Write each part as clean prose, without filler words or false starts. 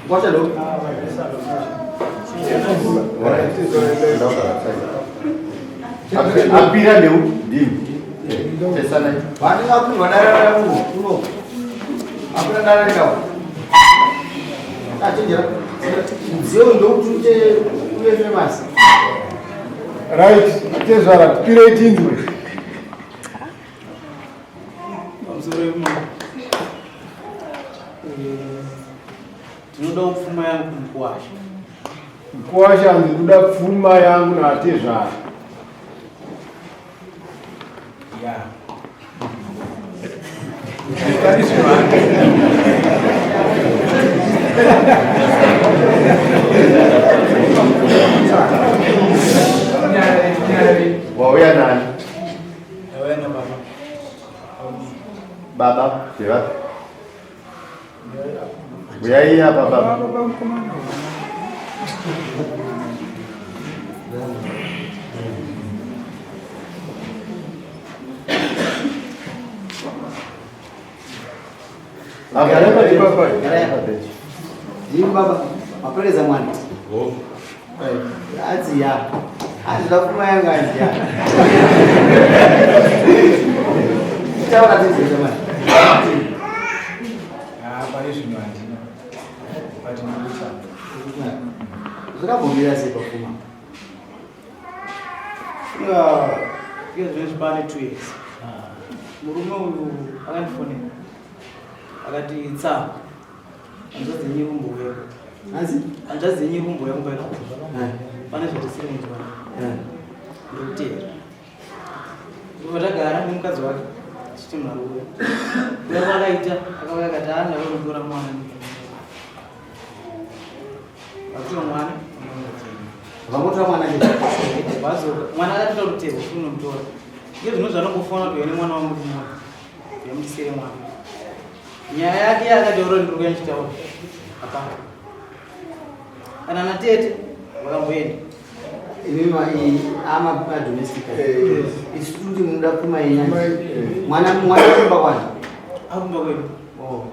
Watch it, look. I'll be there, Dim. One up, whatever. After that, I go. That's it. Zero look to the mass. Right, it is a period in Tinoda kupfuma yangu kumkuwasha. Mkuwasha ndinoda kupfuma yangu na atezvara. Yeah. Wauya nani? Yawena baba. Baba, siapa? Iya baba. Baba, apeleke zamani. Oh. Ati ya. Azila kuma yanga ya. Chawa tatizo jamani. Pale shimani. Pati mbusa. Zikabongela sepa kuma. Hiyo pale 2 years. Murume uyu akandifonera. Akati tsa. Anzazi nyirumbo yako. Nazi? Anzazi nyirumbo yako pale. Pane zvotisiri muntu wako. Ndotera. Ndotagara nemukadzi wake. Chiti mwaruwe. Ndipo akaita akauya kati ana wemutora mwana. Akutora mwana. Vamutora mwana ndiye. Bazo mwana akatoa rutero unomutora. Ndizvo zvinozvanongofana kuti yene mwana wamuntu mwana. Yamutisire mwana. Nyaya yake yakataura ndiri kuya nchitaura. Hapana. Kana natete wakamboenda. Ama domestic. Isitundi muda kuma yenyanya. Mwana kumba kwani? Akumba kwenu. Oh.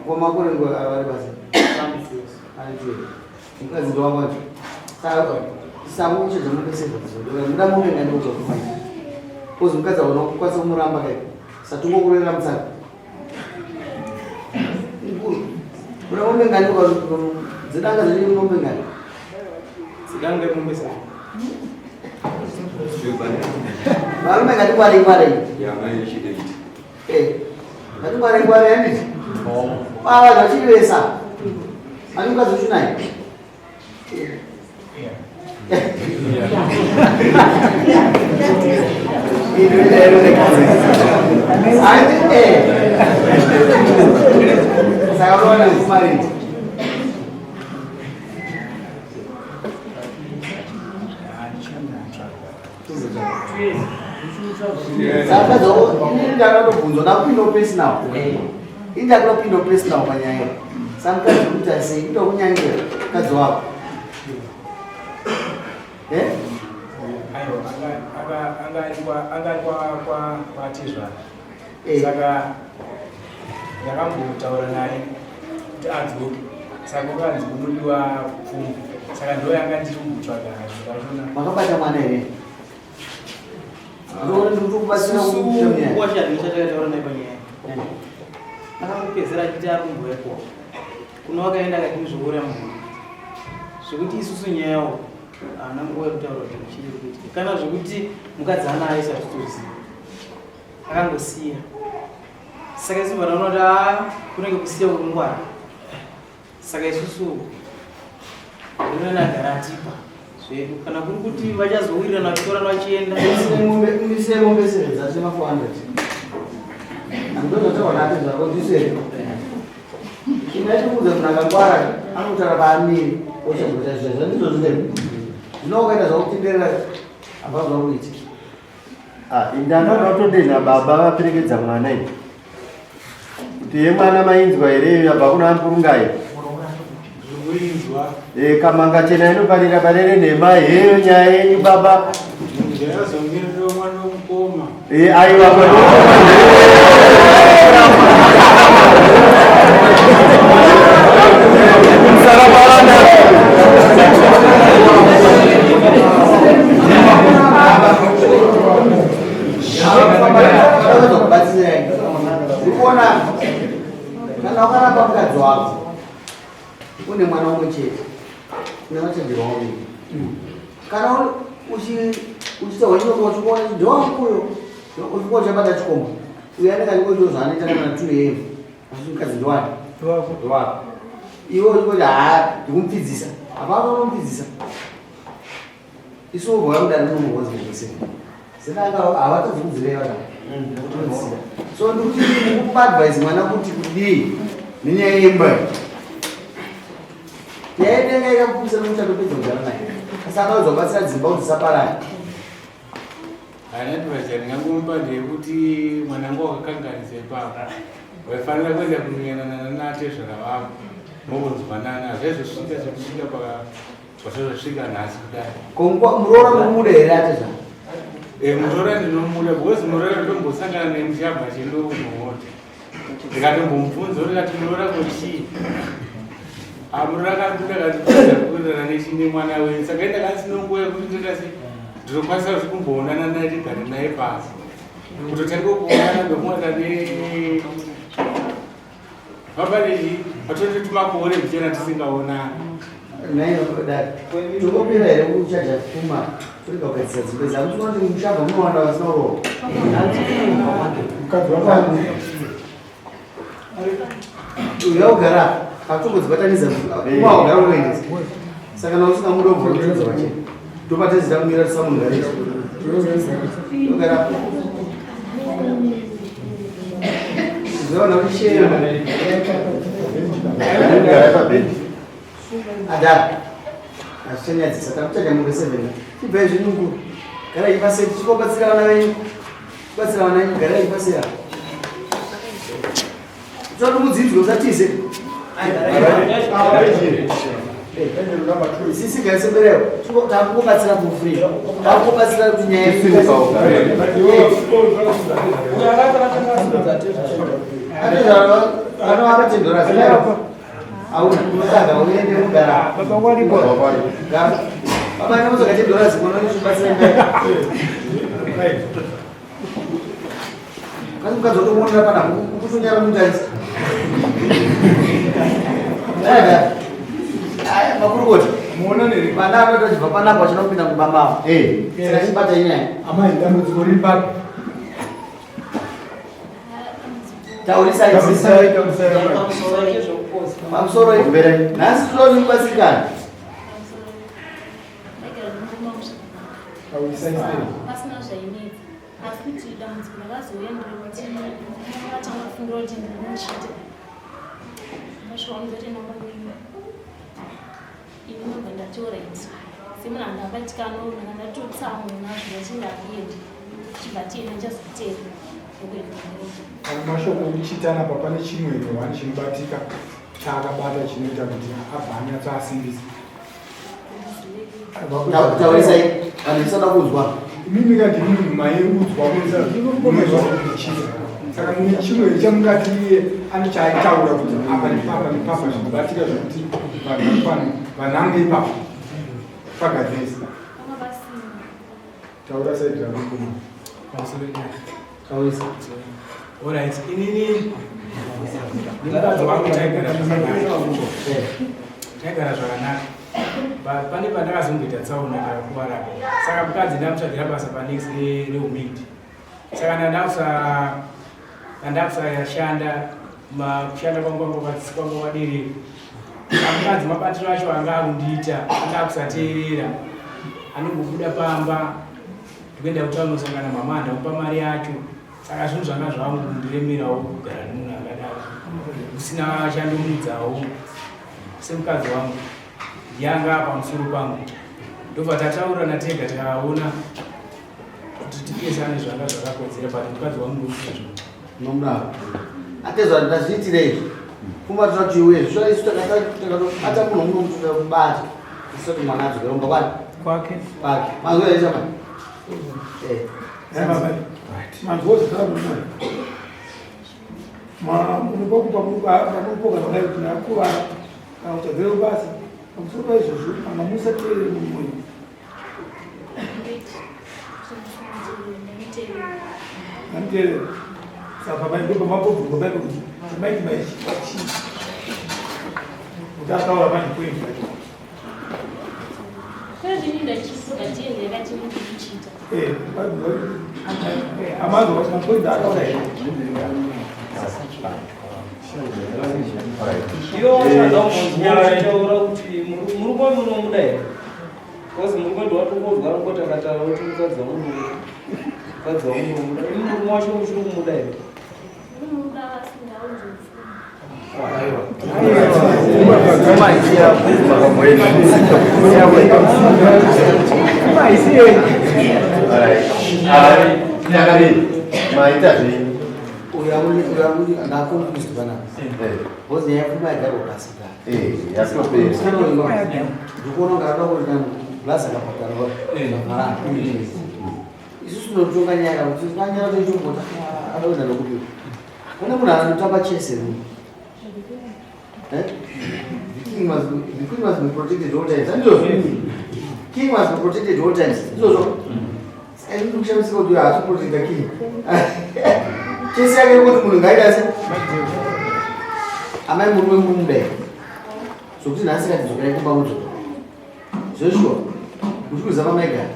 Kwa makore ngo ari basi. Ani mkazi ndo wangu. Sawa uche zamupeseka kuzodola. Muda mume ngani ukuzofanya. Kozi mkazi wano kwasa umuramba kai. Satungo kurera mtsaka. Muda mume ngani zidanga zili mume ngani. Sidanga mume sana. Malume ngati kwari kwari. Ya mai shida iti. Ngati kwari kwari yani. Baba ngachilesa. Ani mkazi uchunai. Saya kemarin. Saka zo inda ndobvunzo nakupindo personal. Inda kupindo personal panyaya. Samka kuti sei ndokunyangira kazi wako. Ayo anga kwa tizwa. Saka yakambotaura naye kuti adzoke. Saka kanzi kunodiwa pfungwa. Saka ndo yanga ndiri kutsvaga zvakashona. Makabata mwana ere? Ndo ndikubasira kushomya. Kwacha ndichatataura naye panyaya. Akamupezera achiti arumboepo. Kuno wakaenda akatizvoura munhu. Zvekuti isusu nyayawo ana nguva yekutaura kuti chiri kuitika. Kana zvekuti mukadzi ana aisa zvitoziva. Akangosiya. Saka isusu vanonoti kunenge kusiya kurungwara. Saka isusu rinona garatipa zvedu kana kuri kuti vachazowirirana vachitorana vachienda. Undise mombe sedza chema 400. Andozotaura ati zvakondisere. Inachokuza kuti akangwara anotara paamiri ochagoita zvizvo ndizvozvine zvinokaita zvakutenderera hapazva kuitika. Indanoda kutodena baba vaperekedza mwana iyi kuti ye mwana mainzwa here yabva kuna Mburungai kamanga chena inoparira parere nhema heyo nyaya yenyu baba. Aiwa Kana ukaramba mukadzi wako une mwana umwe chete une machenjerwa maviri, kana uchiita hwenyoko uchikuona ndowanguyo uchikuona uchabata chikomba uyo anenge achikoitozvaanoita kana 2 am asi mukadzi ndowani ndowako iwe uchikoti haa ndikumupfidzisa hapana unomupfidzisa isu ubva mudani nomuhozivese saka havatazi kudzireva so ndikuti ndikukuadvise mwana kuti kudii nenyaya yemba yaenenge ikakupisa nomuchato pedza kugara naye asi akauzobatsira dzimba kuti dzisaparani. Advice ndingamupa ndeyekuti mwanangu wakakanganisa ipapa waifanira kuenda kunyanana natezvara vavo mokunzwanana zvaizosvika zvekusvika pasvozosvika nhasi kudai muroora nomuda here atezvara mutora ndinomuda because mutora ndombosangana nemuchabva chendounoota ndikatombomubvunza kuti kati mutora kochii mutora akabuda katikuendana nechine mwana wenyu saka indakansinonguva yekuti ndotasi ndinokwanisa kuti kumboonana naye tigare naye pasi kutotanga kuonana ndokumwata vabareji vatoti tumakore kuchena tisingaonana nayo tokopera here kuchaja pfuma turi kugadzisa dzimba idzi akuchiona kuti mushabva munowanda vasina uroho uya kugara atongodzibatanidza uma ugara unoendesa saka na usingamuda kubva kutunza vachena topatezita kumira tisamunhu garechi ogara zvaona kuti shema adara azvichanyadzisa takutsvaga mumbe 7 chibva zvinungu gara ipasei tichikobatsira vana venyu kubatsira vana venyu gara ipasera tsvati mudzidzwe usatize sisi gaisemberewo takukubatsira kufree takukubatsira kuti nyaya anoakatendora auna unotaga uende kugara baba nemuzokatendora zikononishubatsira kasi mukazotomonera pana kutunyara mutarisa makurukoti vana vanotobva panapa vachinopinda mubamavo saka chibata inyaya amai dambudziko riri papi taurisai pamusoro nhasi tinoti mubatsirikana pasina zvainetsa asi kuti dambudziko rakazoendera kuti vakatanga kufungura kuti ndinochita ndasvawanzoti nambamwenyu ini nobva ndatoraiti semunhu andabatikana unanga ndatotsamuna zvindachindakuendi chibva tiene chazotera mashoko okuchitana pa pane chimwe wani chinobatika chaakabata chinoita kuti abva anyatsoasimbisa taurisai vanhu visada kunzwa imimi kati munhu maiudzwa unozwa kuchita saka mune chimwe chamungati iye ane chaaitaura kuti apa nepapa nepapa zvinobatika zvokuti vanhange ipapa pagadhesi taura saidi rakukuma taurisa Alright, inini ndingadzi wangu taigara zvakanaka pane pandakazongoita tsaona ndakakuwara saka mukadzi ndamutsvagira basa panext rehumindi saka ndandakusashanda kushanda kwangu waderera mukadzi mabatiro acho anga akundiita anga akusateerera anongobuda pamba ndikuenda kuti anosangana mama ndamupa mari yacho saka zvinhu zvanga zvangu ndiremerawo kugara nemunhu akadaro usina chandomudzawo semukadzi wangu yanga pamusoro pangu ndobva tataura natega tikaona kuti tipesane zvanga zvakakodzera but mukadzi wangu ndokuazvo nomudaro atezva ndazviitirei pfuma tinatiwe zvishoisutakata munhu munomutoda kubata isoti mwana adzokeromba kwake mazoyaisama munopokupa munopoka zvakaitinakuvara kana uchadzira kubasa pamusoro paizvozvo kana musateerere mumwoyo namuteerere saka pamapobvunga paipo kuti maiti maizvibachii kuti ataura pandipointi pacho murume munomuda here kozi murume ndowatokozwa ngotakataura kuti mukadzi wamunomuda murume wacho uchiri kumuda here maita zvinyi ndakokuizivana bhozi yapfuma yagarbasika yatopera ndikuona ngadakuita glasi akapatarwa isusu notonga nyaya kuti kanyara toitombota adakuenda nokuti kune munhu anotamba chese the queen must be protected all times king must be protected all times izvozvo kushamisa kuti hatoprotecta king chese yake kuti munhu ngaidase amai murume murumudai zvokuti nhasi katidzokerai kumba kuti joshua uchikuzama maigara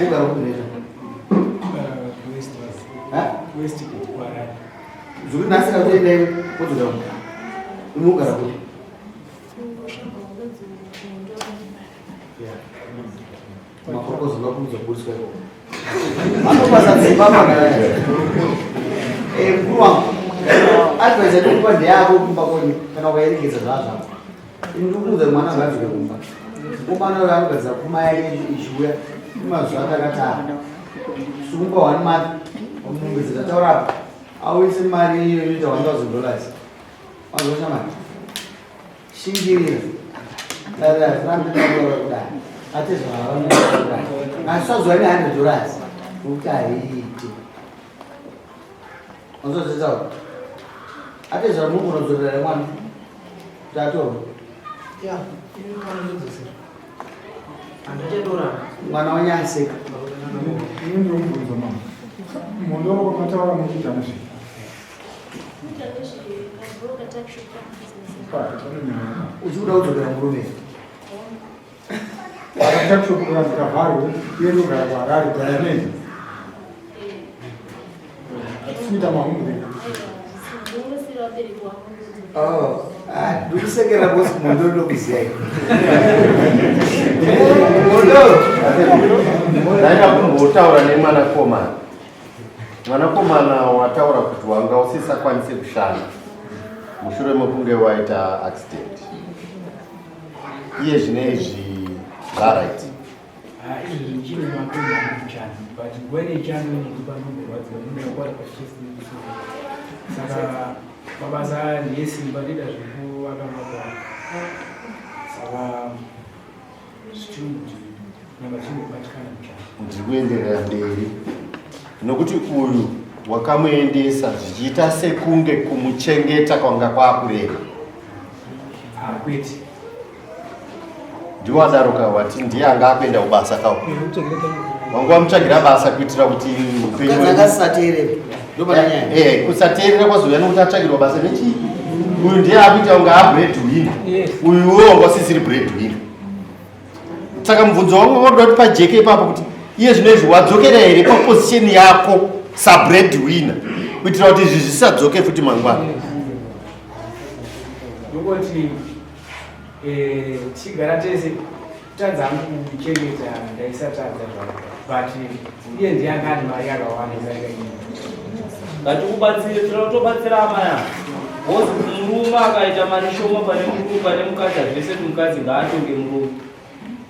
ugara kunoita zvokuti nhasi katoendai kodzoka unogara kuti maproposal makuudza kuburiswa ikoko anopasa dzimba magara mkuru wangu advise ndikupa ndeyako kumba kwenyu kana ukaerekedza zvazvako ndikuudza mwana ngadzike kumba kumana anogadzira pfuma yake ichiuya imazuva akakatara sukumba 1 month mumbezi tataurapo auyise mari iyo inoita $1,000 mazosha mari shingirira rambiaura kudai atezvaavaakudai asisazuva ne$100 kuti haiiti mazozita kuti atezva mukunozorera mwana kuti atorwa mwana wanyaseka inondiomubvunza mama mondoro mataura mukuita nezvi uchikuda kudzokera murume akatakshopukura ndikavharwe iye ndogara kuharare kwayanei atisiita mahumureka ndikusekera bosi mondo ndokuziyai mondo ndaida kumbotaura nemwanakomana mwanakomana wataura kuti wanga usisakwanise kushanda mushure mekunge waita accident iye zvinezvi zvaraiti izvi chine makonda kuchana but gwene chano nekupanomborwadziwa munakwara pachisi saka mabasa ndesimba ndida zvekuvaka mabasa saka zvitundi nyama chinobatikana muchana ndiri kuenderera mberi nokuti uyu wakamuendesa zvichiita sekunge kumuchengeta kwanga kwakureva kwete ndiwadaroka wati ndiye anga akuenda kubasa kawo wanga wamutsvagira basa kuitira kuti kusateerera kwazouya nokuti atsvagirwa basa nechi uyu ndiye akuita unga abreadwinner uyuwo wanga usisiri breadwinner saka mubvunzo wangu wakuda kuti pajeke ipapo kuti iye zvino izvi wadzokera here papozisheni yako sabreadwinner kuitira kuti izvi zvisadzoke futi mangwana nokoti tigara tese tadzangu kuchengeta ndaisatadza zvavo but iye ndiye angani mari yakawanda isaikaii ngatikubatsire tobatsira amaya hozi murume akaita mari shoma pane mukadzi zvese kuti mukadzi ngaatonge murume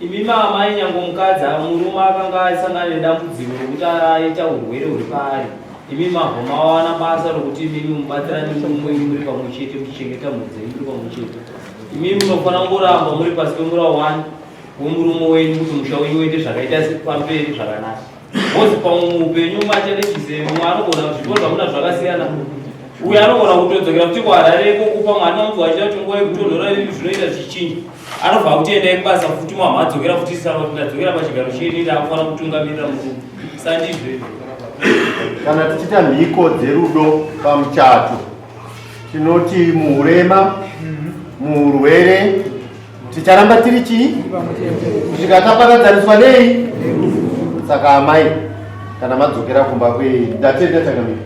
imi maamai nyange mukadzi murume akanga asangana nedambudziko rokuti aita urwere huri paari imi mabva mawana basa rokuti imimi mubatsirane murume muri pamwe chete muchichengeta mudzi muri pamwe chete imimi munofanira kungoramba muri pasi pemurawo 1 wemurume wenyu kuti musha wenyu uite zvakaita pamberi zvakanaka hozi pamwe muupenyu machalechise mumwe anogona zvipo zvamuna zvakasiyana uyu anogona kutodzokera kuti kwarareko kupa mwana mubva achita kuti nguva yekutonhora zvinoita zvichinji anobva kuti endai kubasa futi mwama adzokera futi ndadzokera pachigaro chedu ndakufana kutungamirira murume sandizvo kana tichita mhiko dzerudo pamuchato tinoti muurema muurwere ticharamba tiri chii kusvika taparadzaniswa nei. Saka amai kana madzokera kumba kwei ndatenda takamira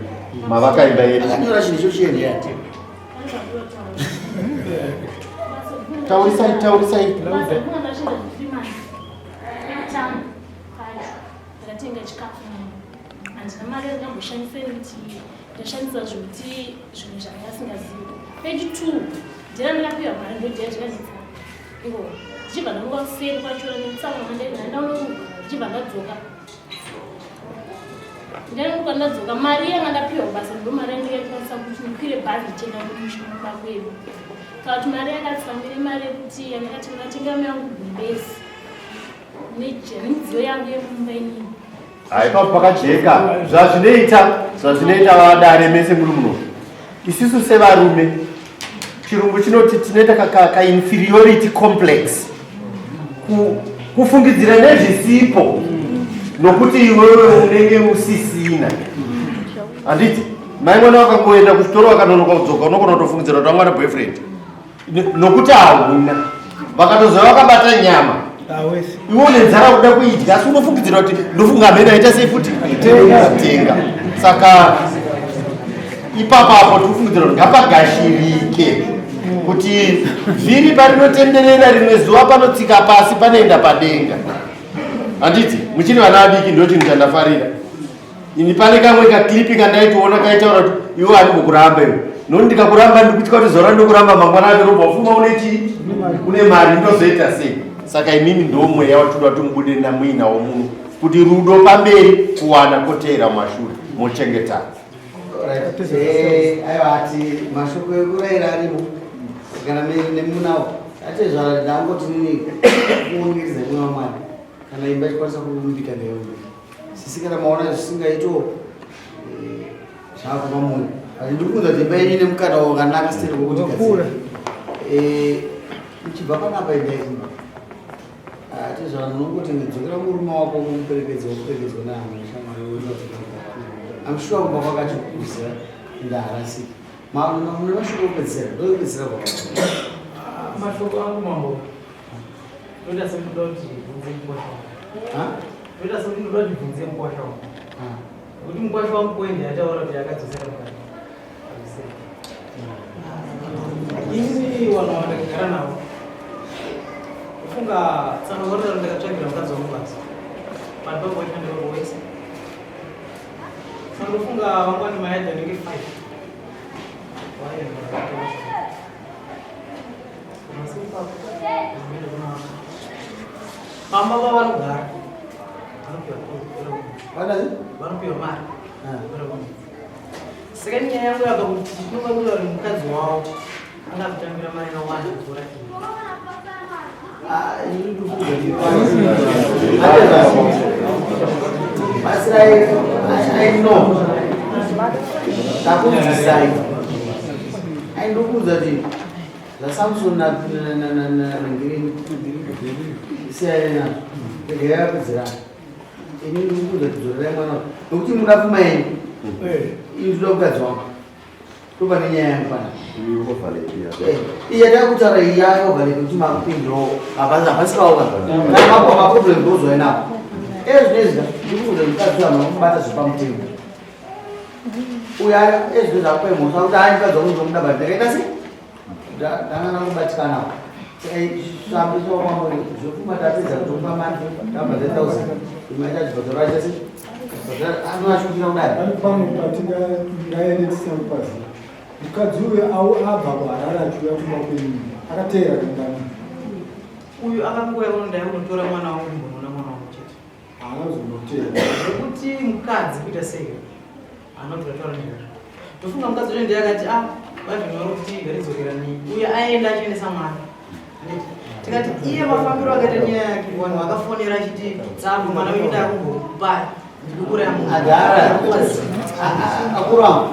mavakaimba yedu akanyora chinhu icho chiendera taurisai ndakatenga chikafu handina mari yandingamboshandisei kuti ndashandisa zvokuti zvinhu zvanga asingazivi. Page 2 ndira ndakapiwa mari ndodhira zvikazisa ivo ndichibva ndamuka kuseri kwachona nemutsaona ndaunouka ndichibva ndadzoka ndamuka ndadzoka mari yanga ndapiwa basa ndo mari yandingakwanisa kuti ndikwire bhazi ndichienda kumushuba kwedu kana kuti mari yakatsamire mari yekuti yandakatenga yangu gumbezi nemidziyo yangu yemumba inini haipa pakajeka zvazvinoita vadare mese muri muno. Isusu sevarume chirungu chinoti tinoita ka-inferiority complex kufungidzira nezvisipo nokuti iwewe unenge usisina. Handiti mai mwana wakangoenda kuchitoro wakanonoka kudzoka unogona kutofungidzira kuti wamwana boyfriend nokuti hauna vakatozova vakabata nyama iwe une nzara kuda kuidya asi unofungidzira kuti ndofunga mhena aita sei futi tenga. Saka ipapapo tikufungidzira kuti ngapagashirike kuti vhiri parinotenderera rimwe zuva panotsika pasi panoenda padenga. Handiti muchiri vana vadiki ndo chinhu chandafarira ini. Pane kamwe kaklipi kandaitoona kaitaura kuti iwe handimbokuramba iwe nokuti ndikakuramba ndikutya kuti zora ndokuramba mangwana atirobva ufuma une mari ndozoita sei. Saka imini ndo mweya watoda tumubudirira muina womunhu kuti rudo pamberi kuwana kotera mashure mochengetana. aiwa ati mashoko ekurayira arimo kana nemunawo ate zvara ndangoti nini kuungiridza muna wamwana kana imba ichikwanisa kuumbika neyoyo sisi kana maona zvisingaito zvakuma munhu asi ndiri kunza kuti imba yenyu nemukana wakanaka siteri wokuti uchibva panapa idaizimba ati zvara ndinongoti ndidzokera murume wako umuperekedzwa naamwe amushuwa kubva kwakachikuzira ndaharasika mune mashoko opedzisira ndoopedzisira mashoko angu mambo ndoita sekuda kuti bvunze mukwasha ndoita sekuti ndoda kuti bvunze mukwasha kuti mukwasha wangu koende ataura kuti akadzosera mukati ini vanhu vandakagara navo kufunga tsanovarira ndakatsvagira mukadzi wamubasa vanhu vamboishandira wese sandofunga vangwani maedza nenge 5 mama vavanogara vanopiwa mari saka nyaya yangu yakakuti tinovakuda uri mukadzi wavo angakutambira mari nawanda kuzora aindokuudza kuti zvasamson nangirini siyane nazvo egaya yapedzerana ini ndikuudza kuti dzorerai mwana nokuti muda pfuma yenyu ini toda mukadzi wangu topa nenyaya yangu pana iya takutaura iyi yakavharika kuti makupindiro hapasikaoka kana mako mapobhlem ndozwai napo ezvinezva ndikuudza mukadzi wanhu vakubata zvepamutengo uya ezvinhu zvakwemhosa kuti anikadzi wakunzomuda bati ndakaita sei ndangana kubatikanawo sambiswakwamuri zvokuma tapedza kutopa mari tamba ze1000 imaita chibhodhoro achese anoashukira kudai pano patingaendesisa mupazi mukadzi uyo abva kuharara achiuya kumakwenyu akateera kangani uyu akangouya unondai unotora mwana wangu mbonona mwana wangu chete haazonotera zvokuti mukadzi kuita sei anotataura nezvazvo tofunga mukadzi uyo ndeyakati vazvinoro kuti igaridzokera nei uye aenda achiendesa mwana tikati iye mafambiro akaita nyaya yake vanhu vakafonera achiti tsabu mwana wenyu ndakumbobaya ndikukuraya munhu akuru wangu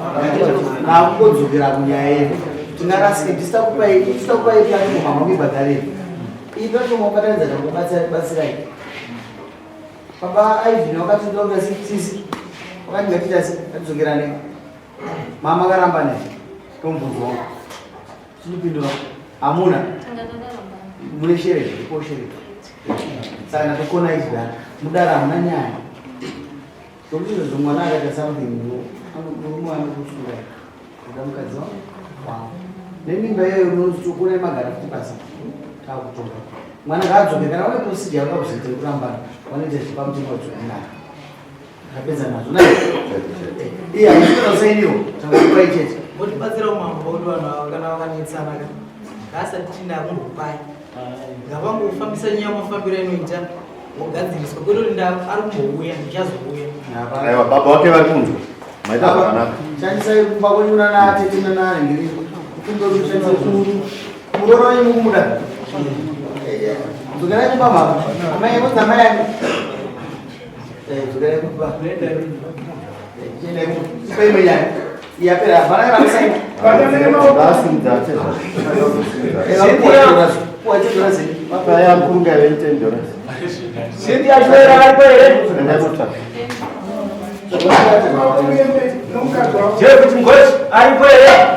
nakungodzokera kunyaya yedu tingarasike tisitakupai platform amabibhadhareni iyi platform wakatanidza tangobatsirai baba aivhini wakati ndonga sisi wakati ngatitasi atidzokerane mama akaramba nei tombunzwa chinopindura hamuna mune sherezi ko sherezi saka natokona izvana mudara hamuna nyaya tokuti izvozvo mwana akaita something murume anokusura kuda mukadzi wao nemimba iyoyo unozitokona magara kuti basa takutoka mwana ngaadzoke kana une procedure yakakuzoite kurambana wanoita zvipamutima zvakanaka akapedza nazvo na iye haisina usainiwo tangokupa icheche votibatsira umambo kuti vanhu ava kana vakanetsana ngaasati tina kumbopai ngavangofambisa nyaya mafambiro inoita mogadziriswa kwete kuti ari kumbouya ndichazouya aiwa baba wake vari kunzwa maita zvakanaka shandisai kumba kwenyuna naatete nanarengeri kundorushandisa kuroro wenyu kumuda dzokerai kumba mama amai kuti amai yangu dzokerai kumba ipaimwe yangu yapera hapana kana kusaina apaya mkurunga yaveitendora sindi yachoera aripo here Nunca Jeff, aripo here